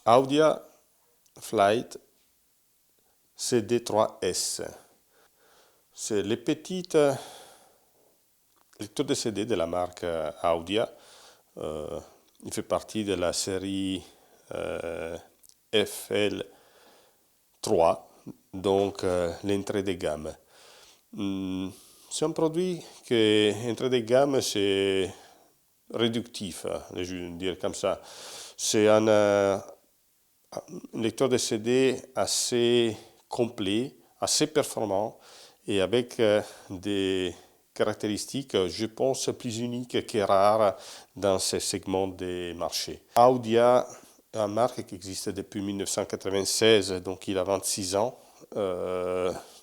Audia Flight CD3S. C'est les petites lecteurs de CD de la marque Audia. Il fait partie de la série FL3, donc l'entrée de gamme. C'est un produit qui, entrée de gamme, c'est réductif, je vais dire comme ça. C'est un lecteur de CD assez complet, assez performant et avec des caractéristiques, je pense, plus uniques que rares dans ce segment des marchés. Audia, une marque qui existe depuis 1996, donc il a 26 ans.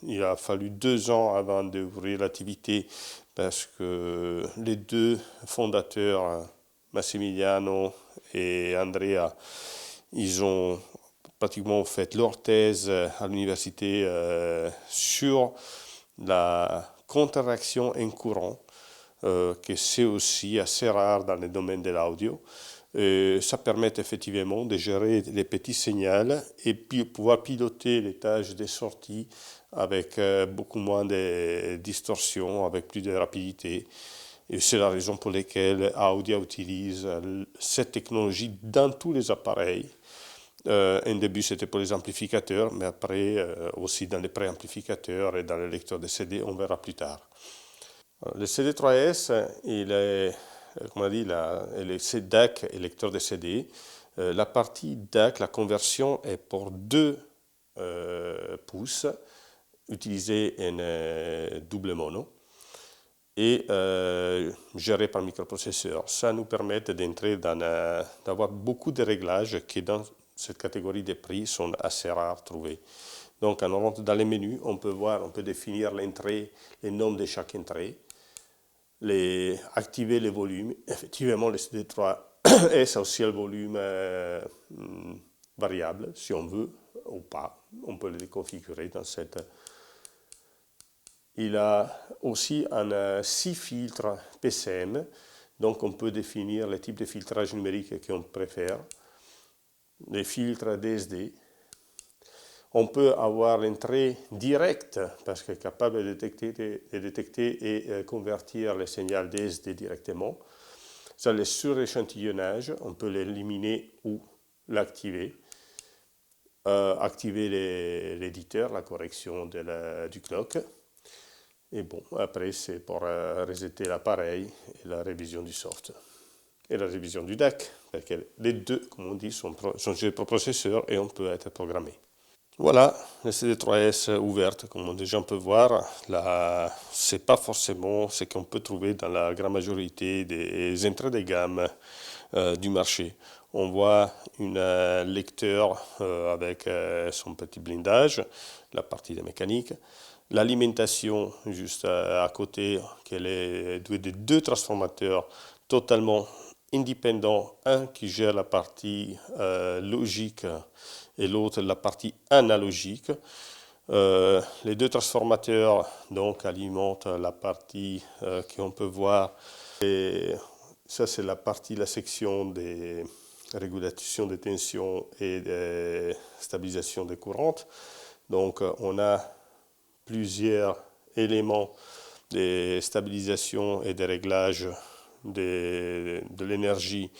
Il a fallu 2 ans avant d'ouvrir l'activité parce que les deux fondateurs, Massimiliano et Andrea, ils ont pratiquement fait leur thèse à l'université sur la contre-réaction en courant, que c'est aussi assez rare dans le domaine de l'audio. Ça permet effectivement de gérer les petits signaux et puis pouvoir piloter les tâches de sortie avec beaucoup moins de distorsion, avec plus de rapidité. Et c'est la raison pour laquelle Audia utilise cette technologie dans tous les appareils. Au début, c'était pour les amplificateurs, mais après aussi dans les préamplificateurs et dans les lecteurs de CD, on verra plus tard. Le CD3S, il est, comme on a dit, le DAC est lecteur de CD. La partie DAC, la conversion est pour 2 pouces, utilisé en double mono et géré par microprocesseur. Ça nous permet d'entrer d'avoir beaucoup de réglages qui dans cette catégorie de prix sont assez rares à trouver. Donc quand on rentre dans les menus, on peut voir, on peut définir l'entrée, les noms de chaque entrée, activer les volumes. Effectivement, le CD3S a aussi le volume variable, si on veut ou pas. On peut le configurer dans cette. Il a aussi 6 filtres PCM, donc on peut définir le type de filtrage numérique qu'on préfère. Les filtres DSD. On peut avoir l'entrée directe parce qu'il est capable de détecter et convertir le signal DSD directement. Ça, le suréchantillonnage, on peut l'éliminer ou l'activer. Activer l'éditeur, la correction du clock. Et bon, après, c'est pour resetter l'appareil et la révision du soft. Et la révision du DAC, parce que les deux, comme on dit, sont gérés par processeur et on peut être programmé. Voilà, le CD3S ouverte, comme déjà on peut voir, ce n'est pas forcément ce qu'on peut trouver dans la grande majorité des entrées de gamme du marché. On voit un lecteur avec son petit blindage, la partie de mécanique, l'alimentation juste à côté, qu'elle est douée de 2 transformateurs totalement indépendants, un qui gère la partie logique et l'autre la partie analogique. Les 2 transformateurs donc alimentent la partie qu'on peut voir. Et ça c'est la section des régulations de tension et de stabilisation des courantes. Donc on a plusieurs éléments de stabilisation et de réglage de l'énergie,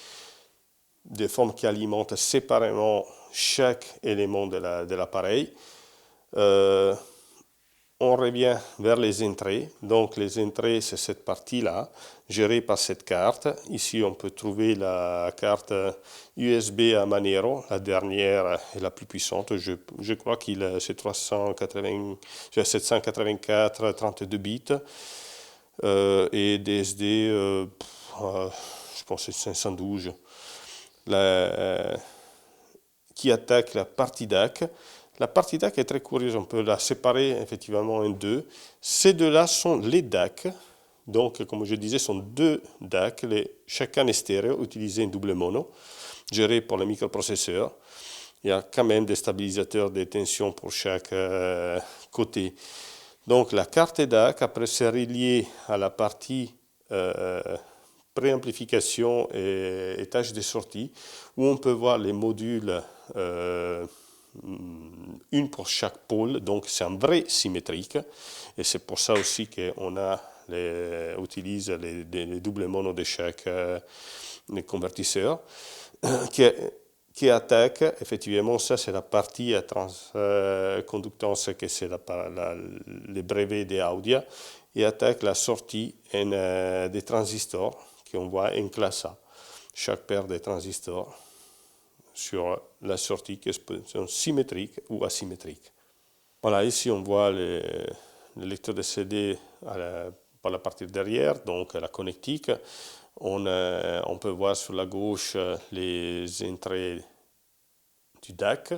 des formes qui alimentent séparément chaque élément de l'appareil. On revient vers les entrées. Donc les entrées, c'est cette partie-là, gérée par cette carte. Ici, on peut trouver la carte USB à Manero, la dernière et la plus puissante. Je crois qu'il c'est 784 32 bits et DSD, je pense que c'est 512. Qui attaque la partie DAC. La partie DAC est très curieuse, on peut la séparer effectivement en 2. Ces 2-là sont les DAC, donc comme je disais, sont 2 DAC, chacun est stéréo, utilisé en double mono, géré par le microprocesseur. Il y a quand même des stabilisateurs de tension pour chaque côté. Donc la carte DAC, après c'est relié à la partie préamplification et tâches de sortie, où on peut voir les modules une pour chaque pôle, donc c'est un vrai symétrique, et c'est pour ça aussi qu'on utilise les doubles mono-d'échec, les convertisseurs, qui attaquent, effectivement, ça c'est la partie transconductance, que c'est les brevets des Audia, et attaque la sortie des transistors qu'on voit en classe A. Chaque paire de transistors sur la sortie qui sont symétriques ou asymétriques. Voilà, ici on voit le lecteur de CD par la partie derrière, donc la connectique. On peut voir sur la gauche les entrées du DAC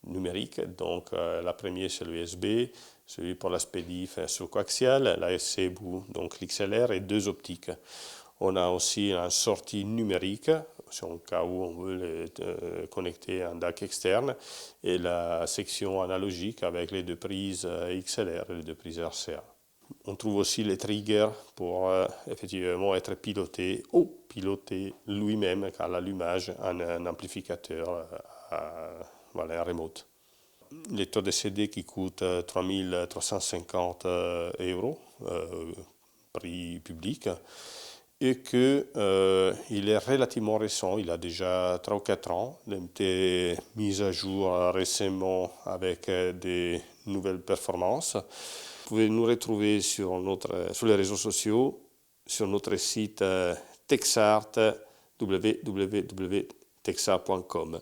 numérique. Donc la première c'est l'USB, celui pour l'aspect diff sous-coaxial, la SCBU, donc l'XLR et deux optiques. On a aussi une sortie numérique, en cas où on veut connecter un DAC externe, et la section analogique avec les deux prises XLR et les deux prises RCA. On trouve aussi les triggers pour effectivement être piloté ou piloter lui-même à l'allumage un amplificateur voilà, remote. Lecteur de CD qui coûte 3 350 €, prix public, et qu'il est relativement récent, il a déjà 3 ou 4 ans, il a été mis à jour récemment avec des nouvelles performances. Vous pouvez nous retrouver sur les réseaux sociaux, sur notre site Texart, www.texart.com.